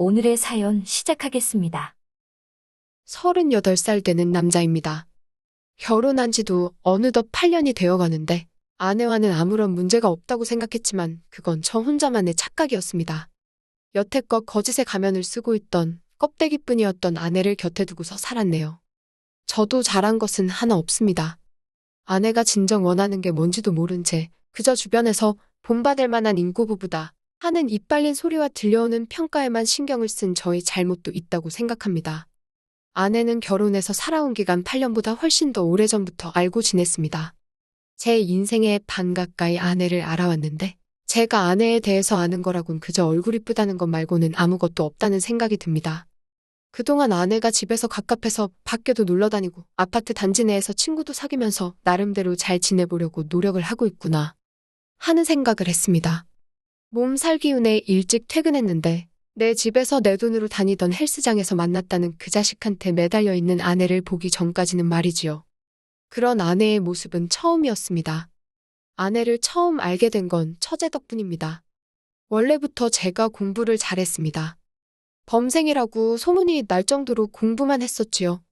오늘의 사연 시작하겠습니다. 38살 되는 남자입니다. 결혼한 지도 어느덧 8년이 되어 가는데 아내와는 아무런 문제가 없다고 생각했지만 그건 저 혼자만의 착각이었습니다. 여태껏 거짓의 가면을 쓰고 있던 껍데기뿐이었던 아내를 곁에 두고서 살았네요. 저도 잘한 것은 하나 없습니다. 아내가 진정 원하는 게 뭔지도 모른 채 그저 주변에서 본받을 만한 인고부부다 하는 이빨린 소리와 들려오는 평가에만 신경을 쓴 저의 잘못도 있다고 생각합니다. 아내는 결혼해서 살아온 기간 8년보다 훨씬 더 오래전부터 알고 지냈습니다. 제 인생의 반 가까이 아내를 알아왔는데 제가 아내에 대해서 아는 거라곤 그저 얼굴 이쁘다는 것 말고는 아무것도 없다는 생각이 듭니다. 그동안 아내가 집에서 갑갑해서 밖에도 놀러 다니고 아파트 단지 내에서 친구도 사귀면서 나름대로 잘 지내보려고 노력을 하고 있구나 하는 생각을 했습니다. 몸살 기운에 일찍 퇴근했는데 내 집에서 내 돈으로 다니던 헬스장에서 만났다는 그 자식한테 매달려 있는 아내를 보기 전까지는 말이지요. 그런 아내의 모습은 처음이었습니다. 아내를 처음 알게 된 건 처제 덕분입니다. 원래부터 제가 공부를 잘했습니다. 범생이라고 소문이 날 정도로 공부만 했었지요.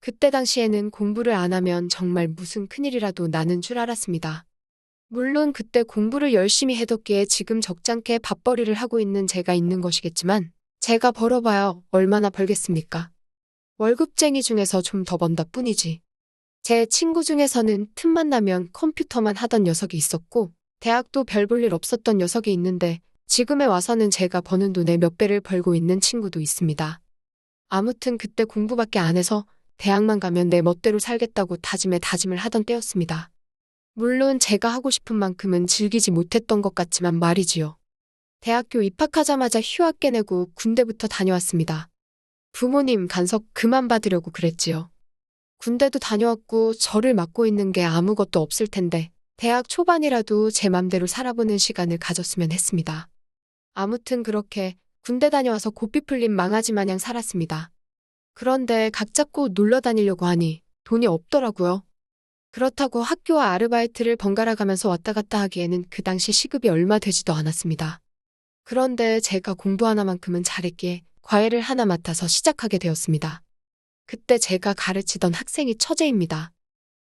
그때 당시에는 공부를 안 하면 정말 무슨 큰일이라도 나는 줄 알았습니다. 물론 그때 공부를 열심히 해뒀기에 지금 적잖게 밥벌이를 하고 있는 제가 있는 것이겠지만 제가 벌어봐야 얼마나 벌겠습니까? 월급쟁이 중에서 좀 더 번다 뿐이지. 제 친구 중에서는 틈만 나면 컴퓨터만 하던 녀석이 있었고 대학도 별 볼 일 없었던 녀석이 있는데 지금에 와서는 제가 버는 돈의 몇 배를 벌고 있는 친구도 있습니다. 아무튼 그때 공부밖에 안 해서 대학만 가면 내 멋대로 살겠다고 다짐에 다짐을 하던 때였습니다. 물론 제가 하고 싶은 만큼은 즐기지 못했던 것 같지만 말이지요. 대학교 입학하자마자 휴학 깨내고 군대부터 다녀왔습니다. 부모님 간섭 그만 받으려고 그랬지요. 군대도 다녀왔고 저를 맡고 있는 게 아무것도 없을 텐데 대학 초반이라도 제 맘대로 살아보는 시간을 가졌으면 했습니다. 아무튼 그렇게 군대 다녀와서 고삐 풀린 망아지 마냥 살았습니다. 그런데 각 잡고 놀러 다니려고 하니 돈이 없더라고요. 그렇다고 학교와 아르바이트를 번갈아 가면서 왔다 갔다 하기에는 그 당시 시급이 얼마 되지도 않았습니다. 그런데 제가 공부 하나만큼은 잘했기에 과외를 하나 맡아서 시작하게 되었습니다. 그때 제가 가르치던 학생이 처제입니다.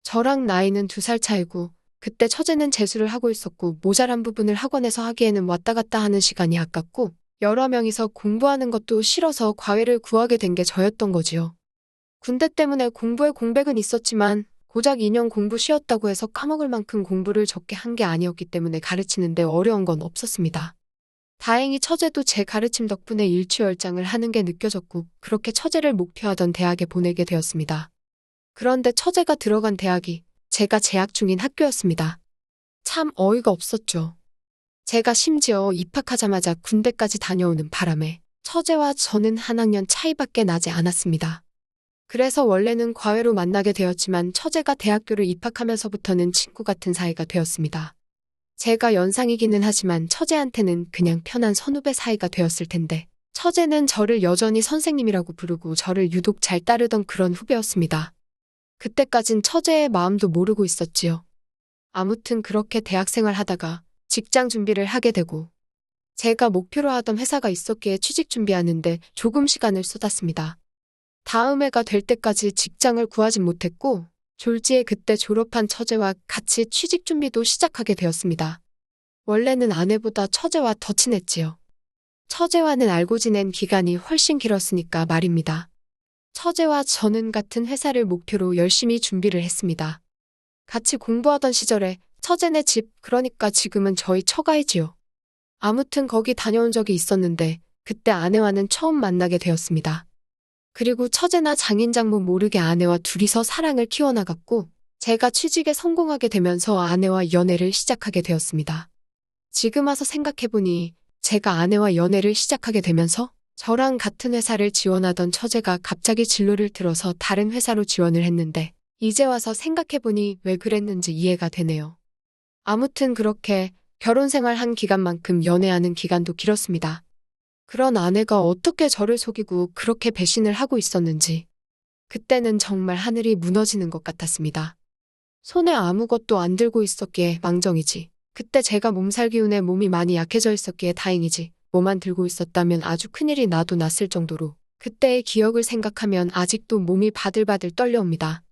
저랑 나이는 2살 차이고 그때 처제는 재수를 하고 있었고 모자란 부분을 학원에서 하기에는 왔다 갔다 하는 시간이 아깝고 여러 명이서 공부하는 것도 싫어서 과외를 구하게 된 게 저였던 거지요. 군대 때문에 공부에 공백은 있었지만 고작 2년 공부 쉬었다고 해서 까먹을 만큼 공부를 적게 한 게 아니었기 때문에 가르치는데 어려운 건 없었습니다. 다행히 처제도 제 가르침 덕분에 일취월장을 하는 게 느껴졌고 그렇게 처제를 목표하던 대학에 보내게 되었습니다. 그런데 처제가 들어간 대학이 제가 재학 중인 학교였습니다. 참 어이가 없었죠. 제가 심지어 입학하자마자 군대까지 다녀오는 바람에 처제와 저는 한 학년 차이밖에 나지 않았습니다. 그래서 원래는 과외로 만나게 되었지만 처제가 대학교를 입학하면서부터는 친구 같은 사이가 되었습니다. 제가 연상이기는 하지만 처제한테는 그냥 편한 선후배 사이가 되었을 텐데 처제는 저를 여전히 선생님이라고 부르고 저를 유독 잘 따르던 그런 후배였습니다. 그때까진 처제의 마음도 모르고 있었지요. 아무튼 그렇게 대학생활 하다가 직장 준비를 하게 되고 제가 목표로 하던 회사가 있었기에 취직 준비하는데 조금 시간을 쏟았습니다. 다음 해가 될 때까지 직장을 구하진 못했고 졸지에 그때 졸업한 처제와 같이 취직 준비도 시작하게 되었습니다. 원래는 아내보다 처제와 더 친했지요. 처제와는 알고 지낸 기간이 훨씬 길었으니까 말입니다. 처제와 저는 같은 회사를 목표로 열심히 준비를 했습니다. 같이 공부하던 시절에 처제네 집, 그러니까 지금은 저희 처가이지요. 아무튼 거기 다녀온 적이 있었는데 그때 아내와는 처음 만나게 되었습니다. 그리고 처제나 장인장모 모르게 아내와 둘이서 사랑을 키워나갔고 제가 취직에 성공하게 되면서 아내와 연애를 시작하게 되었습니다. 지금 와서 생각해보니 제가 아내와 연애를 시작하게 되면서 저랑 같은 회사를 지원하던 처제가 갑자기 진로를 틀어서 다른 회사로 지원을 했는데 이제 와서 생각해보니 왜 그랬는지 이해가 되네요. 아무튼 그렇게 결혼 생활한 기간만큼 연애하는 기간도 길었습니다. 그런 아내가 어떻게 저를 속이고 그렇게 배신을 하고 있었는지 그때는 정말 하늘이 무너지는 것 같았습니다. 손에 아무것도 안 들고 있었기에 망정이지. 그때 제가 몸살 기운에 몸이 많이 약해져 있었기에 다행이지. 뭐만 들고 있었다면 아주 큰일이 나도 났을 정도로 그때의 기억을 생각하면 아직도 몸이 바들바들 떨려옵니다.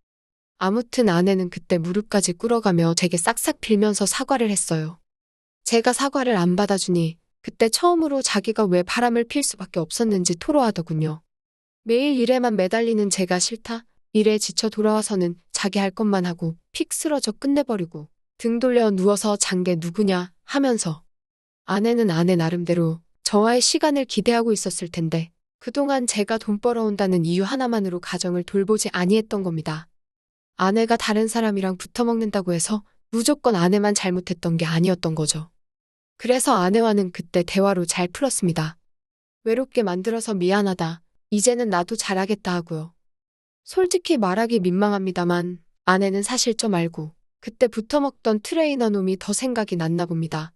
아무튼 아내는 그때 무릎까지 꿇어가며 제게 싹싹 빌면서 사과를 했어요. 제가 사과를 안 받아주니 그때 처음으로 자기가 왜 바람을 필 수밖에 없었는지 토로하더군요. 매일 일에만 매달리는 제가 싫다. 일에 지쳐 돌아와서는 자기 할 것만 하고 픽 쓰러져 끝내버리고 등 돌려 누워서 잔 게 누구냐 하면서 아내는 아내 나름대로 저와의 시간을 기대하고 있었을 텐데 그동안 제가 돈 벌어온다는 이유 하나만으로 가정을 돌보지 아니했던 겁니다. 아내가 다른 사람이랑 붙어먹는다고 해서 무조건 아내만 잘못했던 게 아니었던 거죠. 그래서 아내와는 그때 대화로 잘 풀었습니다. 외롭게 만들어서 미안하다. 이제는 나도 잘하겠다 하고요. 솔직히 말하기 민망합니다만 아내는 사실 좀 알고 그때 붙어먹던 트레이너 놈이 더 생각이 났나 봅니다.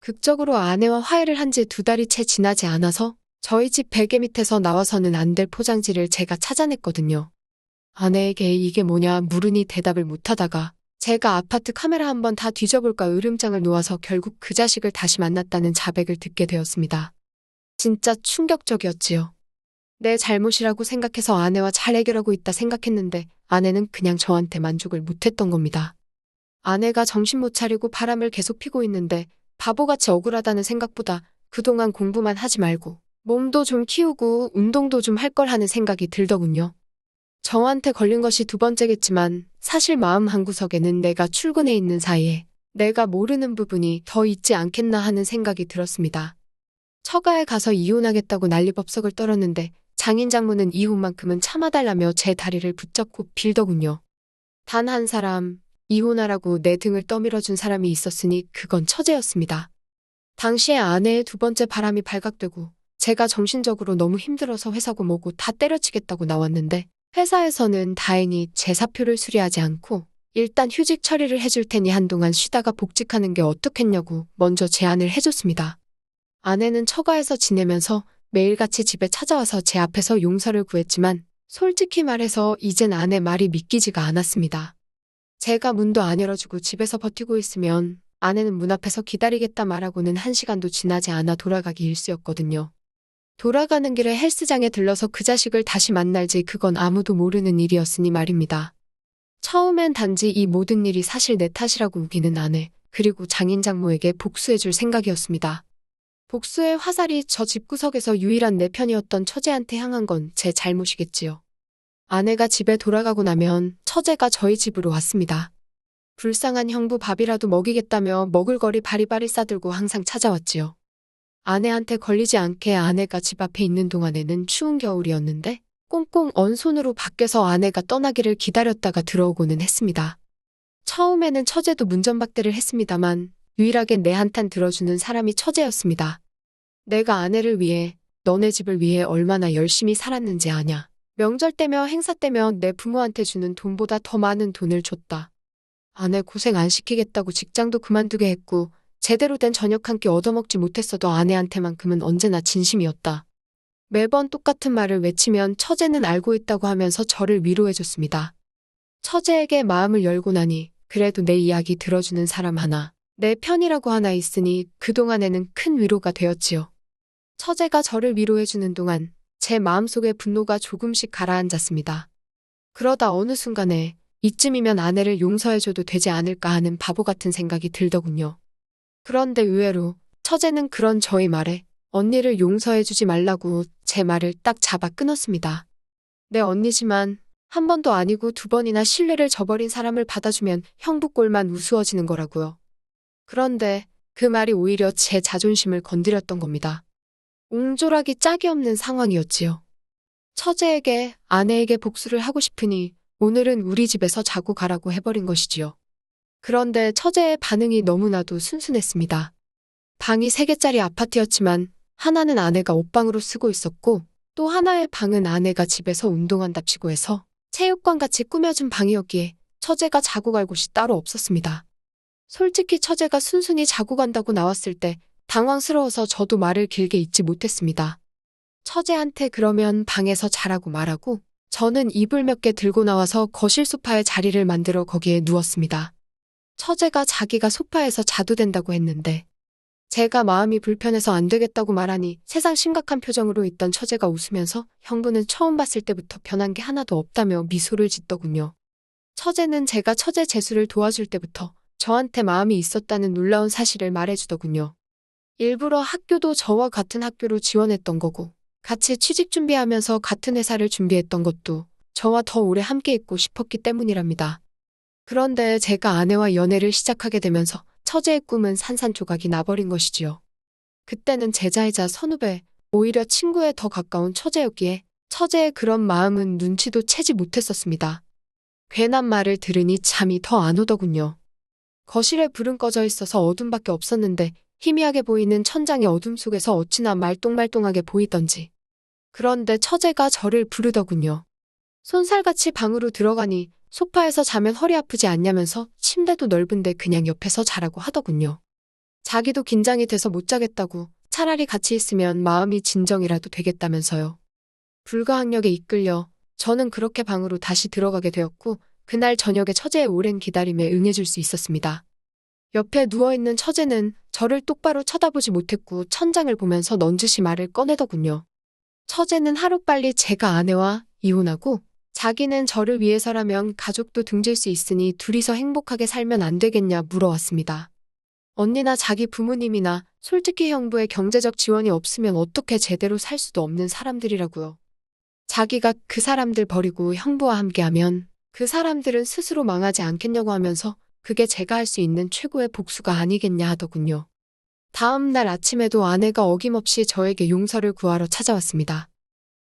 극적으로 아내와 화해를 한 지 2달이 채 지나지 않아서 저희 집 베개 밑에서 나와서는 안 될 포장지를 제가 찾아냈거든요. 아내에게 이게 뭐냐 물으니 대답을 못하다가 제가 아파트 카메라 한번 다 뒤져볼까 으름장을 놓아서 결국 그 자식을 다시 만났다는 자백을 듣게 되었습니다. 진짜 충격적이었지요. 내 잘못이라고 생각해서 아내와 잘 해결하고 있다 생각했는데 아내는 그냥 저한테 만족을 못했던 겁니다. 아내가 정신 못 차리고 바람을 계속 피고 있는데 바보같이 억울하다는 생각보다 그동안 공부만 하지 말고 몸도 좀 키우고 운동도 좀 할 걸 하는 생각이 들더군요. 저한테 걸린 것이 2번째겠지만 사실 마음 한구석에는 내가 출근해 있는 사이에 내가 모르는 부분이 더 있지 않겠나 하는 생각이 들었습니다. 처가에 가서 이혼하겠다고 난리법석을 떨었는데 장인 장모는 이혼만큼은 참아달라며 제 다리를 붙잡고 빌더군요. 단 한 사람, 이혼하라고 내 등을 떠밀어준 사람이 있었으니 그건 처제였습니다. 당시에 아내의 2번째 바람이 발각되고 제가 정신적으로 너무 힘들어서 회사고 뭐고 다 때려치겠다고 나왔는데 회사에서는 다행히 제 사표를 수리하지 않고 일단 휴직 처리를 해줄 테니 한동안 쉬다가 복직하는 게 어떻겠냐고 먼저 제안을 해줬습니다. 아내는 처가에서 지내면서 매일같이 집에 찾아와서 제 앞에서 용서를 구했지만 솔직히 말해서 이젠 아내 말이 믿기지가 않았습니다. 제가 문도 안 열어주고 집에서 버티고 있으면 아내는 문 앞에서 기다리겠다 말하고는 1시간도 지나지 않아 돌아가기 일쑤였거든요. 돌아가는 길에 헬스장에 들러서 그 자식을 다시 만날지 그건 아무도 모르는 일이었으니 말입니다. 처음엔 단지 이 모든 일이 사실 내 탓이라고 우기는 아내, 그리고 장인 장모에게 복수해줄 생각이었습니다. 복수의 화살이 저 집구석에서 유일한 내 편이었던 처제한테 향한 건 제 잘못이겠지요. 아내가 집에 돌아가고 나면 처제가 저희 집으로 왔습니다. 불쌍한 형부 밥이라도 먹이겠다며 먹을거리 바리바리 싸들고 항상 찾아왔지요. 아내한테 걸리지 않게 아내가 집 앞에 있는 동안에는 추운 겨울이었는데 꽁꽁 언 손으로 밖에서 아내가 떠나기를 기다렸다가 들어오고는 했습니다. 처음에는 처제도 문전박대를 했습니다만 유일하게 내 한탄 들어주는 사람이 처제였습니다. 내가 아내를 위해 너네 집을 위해 얼마나 열심히 살았는지 아냐. 명절 때며 행사 때며 내 부모한테 주는 돈보다 더 많은 돈을 줬다. 아내 고생 안 시키겠다고 직장도 그만두게 했고 제대로 된 저녁 한 끼 얻어먹지 못했어도 아내한테만큼은 언제나 진심이었다. 매번 똑같은 말을 외치면 처제는 알고 있다고 하면서 저를 위로해줬습니다. 처제에게 마음을 열고 나니 그래도 내 이야기 들어주는 사람 하나, 내 편이라고 하나 있으니 그동안에는 큰 위로가 되었지요. 처제가 저를 위로해주는 동안 제 마음속의 분노가 조금씩 가라앉았습니다. 그러다 어느 순간에 이쯤이면 아내를 용서해줘도 되지 않을까 하는 바보 같은 생각이 들더군요. 그런데 의외로 처제는 그런 저의 말에 언니를 용서해주지 말라고 제 말을 딱 잡아 끊었습니다. 내 언니지만 한 번도 아니고 2번이나 신뢰를 저버린 사람을 받아주면 형부 꼴만 우스워지는 거라고요. 그런데 그 말이 오히려 제 자존심을 건드렸던 겁니다. 옹졸하기 짝이 없는 상황이었지요. 처제에게 아내에게 복수를 하고 싶으니 오늘은 우리 집에서 자고 가라고 해버린 것이지요. 그런데 처제의 반응이 너무나도 순순했습니다. 방이 3개짜리 아파트였지만 하나는 아내가 옷방으로 쓰고 있었고 또 하나의 방은 아내가 집에서 운동한답시고 해서 체육관같이 꾸며준 방이었기에 처제가 자고 갈 곳이 따로 없었습니다. 솔직히 처제가 순순히 자고 간다고 나왔을 때 당황스러워서 저도 말을 길게 잇지 못했습니다. 처제한테 그러면 방에서 자라고 말하고 저는 이불 몇 개 들고 나와서 거실 소파에 자리를 만들어 거기에 누웠습니다. 처제가 자기가 소파에서 자도 된다고 했는데 제가 마음이 불편해서 안 되겠다고 말하니 세상 심각한 표정으로 있던 처제가 웃으면서 형부는 처음 봤을 때부터 변한 게 하나도 없다며 미소를 짓더군요. 처제는 제가 처제 재수를 도와줄 때부터 저한테 마음이 있었다는 놀라운 사실을 말해주더군요. 일부러 학교도 저와 같은 학교로 지원했던 거고, 같이 취직 준비하면서 같은 회사를 준비했던 것도 저와 더 오래 함께 있고 싶었기 때문이랍니다. 그런데 제가 아내와 연애를 시작하게 되면서 처제의 꿈은 산산조각이 나버린 것이지요. 그때는 제자이자 선후배, 오히려 친구에 더 가까운 처제였기에 처제의 그런 마음은 눈치도 채지 못했었습니다. 괜한 말을 들으니 잠이 더 안 오더군요. 거실에 불은 꺼져 있어서 어둠밖에 없었는데 희미하게 보이는 천장의 어둠 속에서 어찌나 말똥말똥하게 보이던지. 그런데 처제가 저를 부르더군요. 손살같이 방으로 들어가니 소파에서 자면 허리 아프지 않냐면서 침대도 넓은데 그냥 옆에서 자라고 하더군요. 자기도 긴장이 돼서 못 자겠다고, 차라리 같이 있으면 마음이 진정이라도 되겠다면서요. 불가항력에 이끌려 저는 그렇게 방으로 다시 들어가게 되었고, 그날 저녁에 처제의 오랜 기다림에 응해줄 수 있었습니다. 옆에 누워있는 처제는 저를 똑바로 쳐다보지 못했고 천장을 보면서 넌지시 말을 꺼내더군요. 처제는 하루빨리 제가 아내와 이혼하고 자기는 저를 위해서라면 가족도 등질 수 있으니 둘이서 행복하게 살면 안 되겠냐 물어왔습니다. 언니나 자기 부모님이나 솔직히 형부의 경제적 지원이 없으면 어떻게 제대로 살 수도 없는 사람들이라고요. 자기가 그 사람들 버리고 형부와 함께하면 그 사람들은 스스로 망하지 않겠냐고 하면서 그게 제가 할 수 있는 최고의 복수가 아니겠냐 하더군요. 다음 날 아침에도 아내가 어김없이 저에게 용서를 구하러 찾아왔습니다.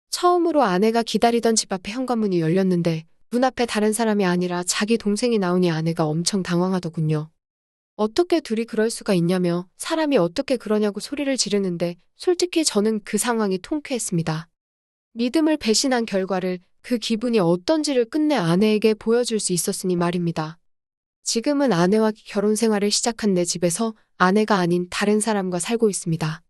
처음으로 아내가 기다리던 집 앞에 현관문이 열렸는데 문 앞에 다른 사람이 아니라 자기 동생이 나오니 아내가 엄청 당황하더군요. 어떻게 둘이 그럴 수가 있냐며 사람이 어떻게 그러냐고 소리를 지르는데 솔직히 저는 그 상황이 통쾌했습니다. 믿음을 배신한 결과를 그 기분이 어떤지를 끝내 아내에게 보여줄 수 있었으니 말입니다. 지금은 아내와 결혼 생활을 시작한 내 집에서 아내가 아닌 다른 사람과 살고 있습니다.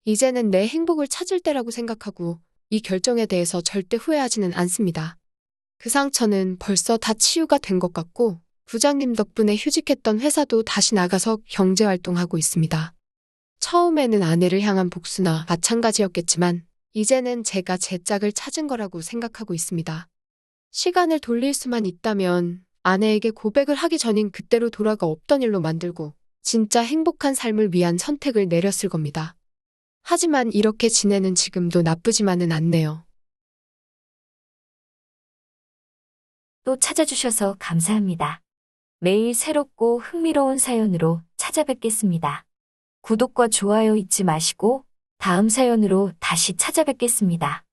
이제는 내 행복을 찾을 때라고 생각하고 이 결정에 대해서 절대 후회하지는 않습니다. 그 상처는 벌써 다 치유가 된 것 같고 부장님 덕분에 휴직했던 회사도 다시 나가서 경제활동하고 있습니다. 처음에는 아내를 향한 복수나 마찬가지였겠지만 이제는 제가 제 짝을 찾은 거라고 생각하고 있습니다. 시간을 돌릴 수만 있다면 아내에게 고백을 하기 전인 그때로 돌아가 없던 일로 만들고 진짜 행복한 삶을 위한 선택을 내렸을 겁니다. 하지만 이렇게 지내는 지금도 나쁘지만은 않네요. 또 찾아주셔서 감사합니다. 매일 새롭고 흥미로운 사연으로 찾아뵙겠습니다. 구독과 좋아요 잊지 마시고 다음 사연으로 다시 찾아뵙겠습니다.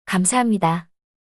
감사합니다.